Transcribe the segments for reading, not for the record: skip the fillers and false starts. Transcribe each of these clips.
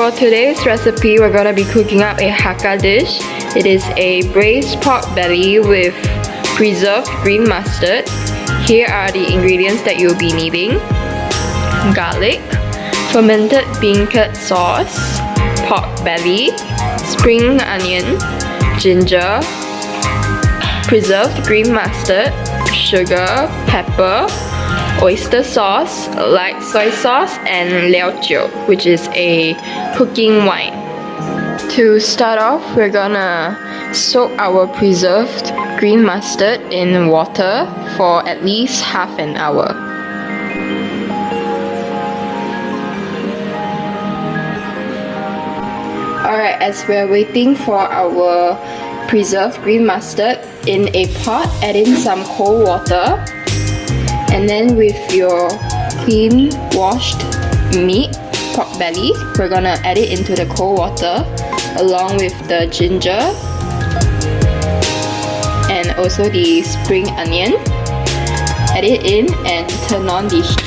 For today's recipe, we're gonna be cooking up a Hakka dish. It is a braised pork belly with preserved green mustard. Here are the ingredients that you'll be needing: garlic, fermented bean curd sauce, pork belly, spring onion, ginger, preserved green mustard, sugar, pepper, oyster sauce, light soy sauce, and Leow Jiu, which is a cooking wine. To start off, we're gonna soak our preserved green mustard in water for at least half an hour. Alright, as we're waiting for our preserved green mustard, in a pot, add in some cold water. And then with your clean washed meat, pork belly, we're gonna add it into the cold water along with the ginger and also the spring onion. Add it in and turn on the heat.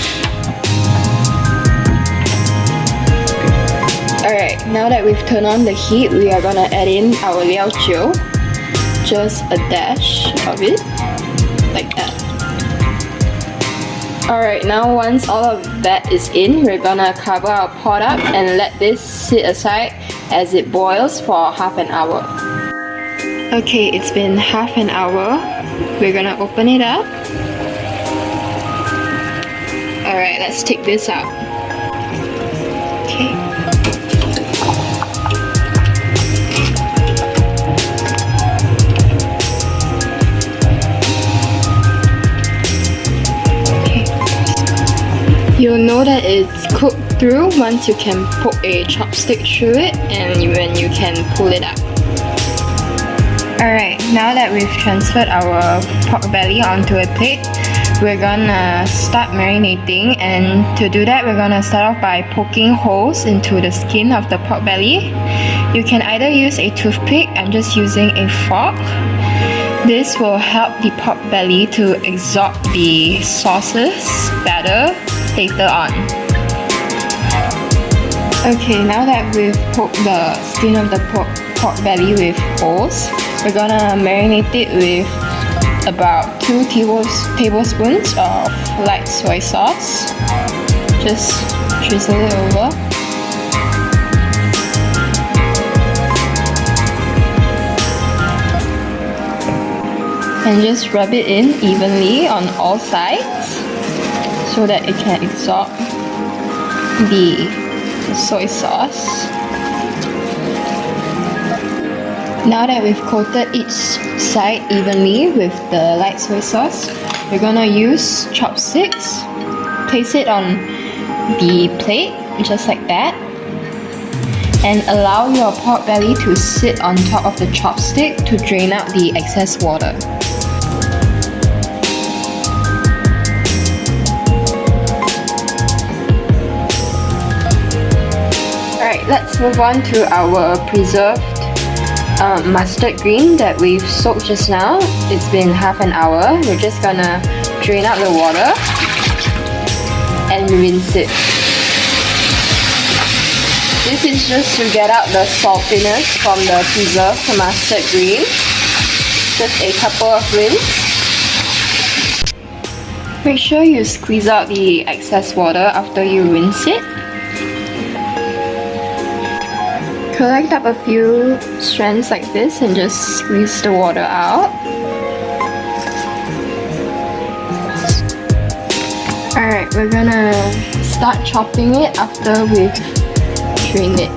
Alright, now that we've turned on the heat, we are gonna add in our Leow Jiu. Just a dash of it, like that. Alright, now once all of that is in, we're gonna cover our pot up and let this sit aside as it boils for half an hour. Okay, it's been half an hour. We're gonna open it up. Alright, let's take this out. Okay. You'll know that it's cooked through once you can poke a chopstick through it and when you can pull it up. Alright, now that we've transferred our pork belly onto a plate, we're gonna start marinating, and to do that we're gonna start off by poking holes into the skin of the pork belly. You can either use a toothpick, I'm just using a fork. This will help the pork belly to absorb the sauces better later on. Okay, now that we've poked the skin of the pork belly with holes, we're gonna marinate it with about 2 tablespoons of light soy sauce. Just drizzle it over. And just rub it in evenly on all sides so that it can absorb the soy sauce. Now that we've coated each side evenly with the light soy sauce, we're gonna use chopsticks. Place it on the plate, just like that. And allow your pork belly to sit on top of the chopstick to drain out the excess water. Let's move on to our preserved mustard green that we've soaked just now. It's been half an hour. We're just gonna drain out the water and rinse it. This is just to get out the saltiness from the preserved mustard green. Just a couple of rinse. Make sure you squeeze out the excess water after you rinse it. Collect up a few strands like this and just squeeze the water out. Alright, we're gonna start chopping it after we've drained it.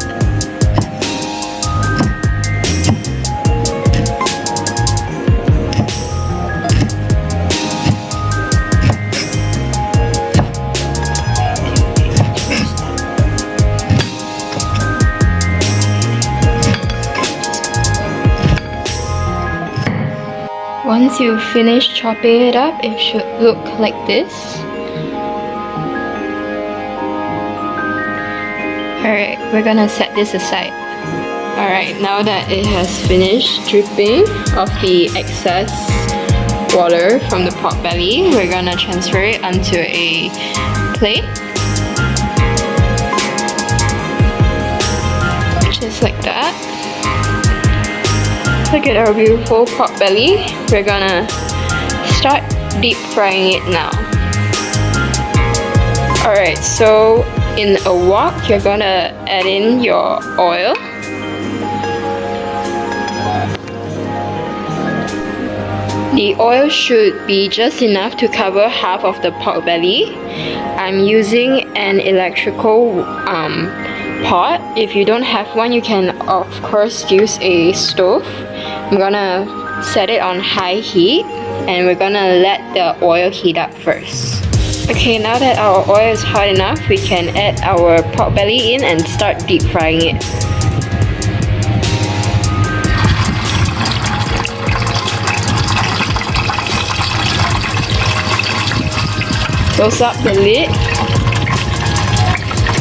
Once you finish chopping it up, it should look like this. Alright, we're gonna set this aside. Alright, now that it has finished dripping of the excess water from the pork belly, we're gonna transfer it onto a plate. Just like that. Look at our beautiful pork belly. We're gonna start deep frying it now. Alright, so in a wok, you're gonna add in your oil. The oil should be just enough to cover half of the pork belly. I'm using an electrical pot. If you don't have one, you can of course use a stove. I'm gonna set it on high heat and we're gonna let the oil heat up first. Okay, now that our oil is hot enough, we can add our pork belly in and start deep frying it. Close up the lid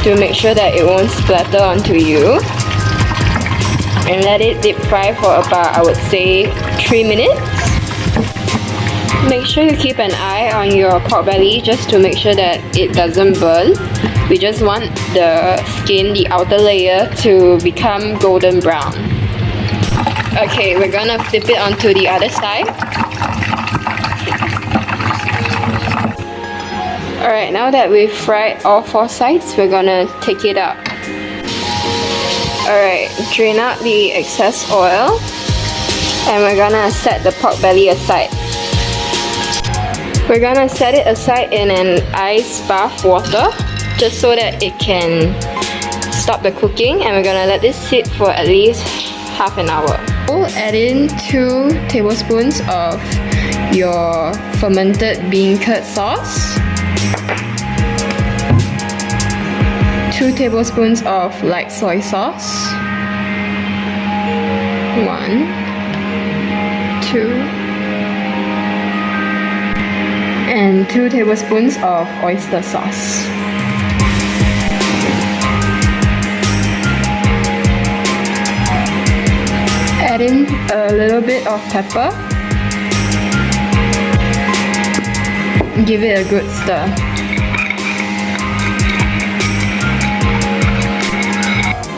to make sure that it won't splatter onto you. And let it deep fry for about, I would say, 3 minutes. Make sure you keep an eye on your pork belly just to make sure that it doesn't burn. We just want the skin, the outer layer, to become golden brown. Okay, we're gonna flip it onto the other side. Alright, now that we've fried all 4 sides, we're gonna take it out. Alright, drain out the excess oil and we're gonna set the pork belly aside. We're gonna set it aside in an ice bath water just so that it can stop the cooking, and we're gonna let this sit for at least half an hour. We'll add in 2 tablespoons of your fermented bean curd sauce, 2 tablespoons of light soy sauce, 1, 2, and 2 tablespoons of oyster sauce. Add in a little bit of pepper. Give it a good stir.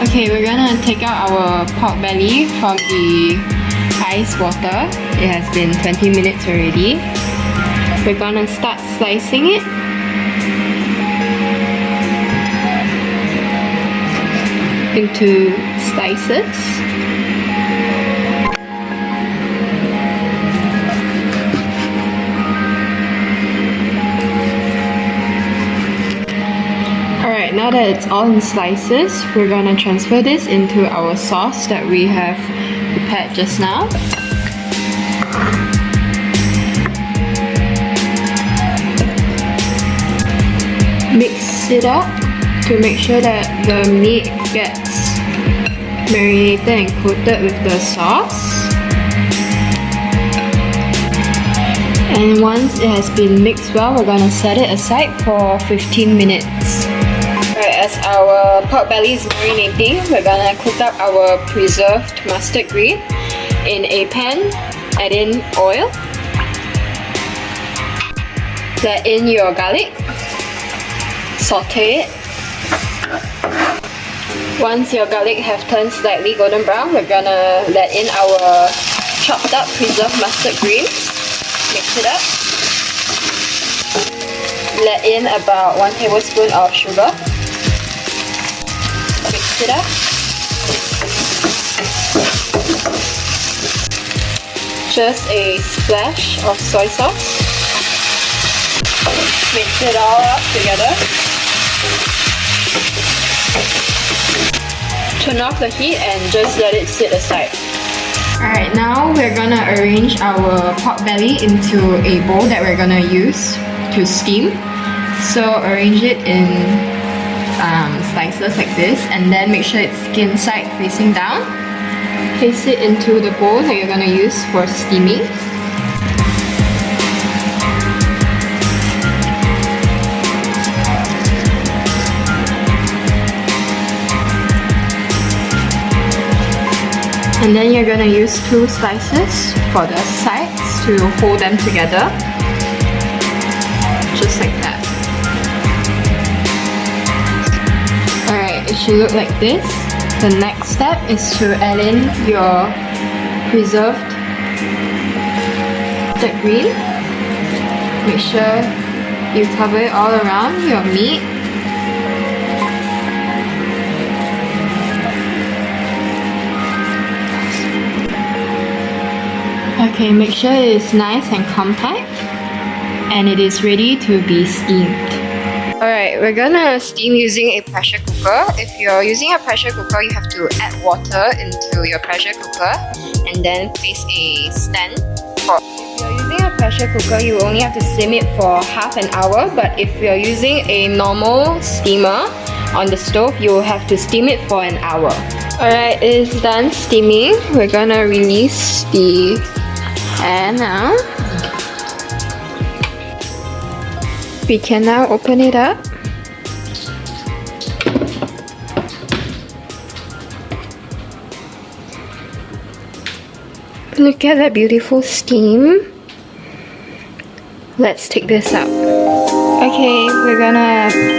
Okay, we're gonna take out our pork belly from the ice water. It has been 20 minutes already. We're gonna start slicing it. Into slices. Alright, now that it's all in slices, we're gonna transfer this into our sauce that we have prepared just now. Mix it up to make sure that the meat gets marinated and coated with the sauce. And once it has been mixed well, we're gonna set it aside for 15 minutes. Alright, as our pork belly is marinating, we're gonna cook up our preserved mustard green in a pan. Add in oil. Let in your garlic. Saute it. Once your garlic have turned slightly golden brown, we're gonna let in our chopped up preserved mustard green. Mix it up. Let in about 1 tablespoon of sugar. Mix it up. Just a splash of soy sauce. Mix it all up together. Turn off the heat and just let it sit aside. Alright, now we're gonna arrange our pork belly into a bowl that we're gonna use to steam. So arrange it in slices like this, and then make sure it's skin side facing down. Place it into the bowl that you're gonna use for steaming. And then you're gonna use 2 slices for the sides to hold them together. Just like that. Alright, it should look like this. The next step is to add in your preserved green. Make sure you cover it all around your meat. Okay, make sure it is nice and compact and it is ready to be steamed. Alright, we're gonna steam using a pressure cooker. If you're using a pressure cooker, you have to add water into your pressure cooker and then place a stand for. If you're using a pressure cooker, you only have to steam it for half an hour, but if you're using a normal steamer on the stove, you will have to steam it for an hour. Alright, it is done steaming. We're gonna release the air now. We can now open it up. Look at that beautiful steam. Let's take this out. Okay, we're gonna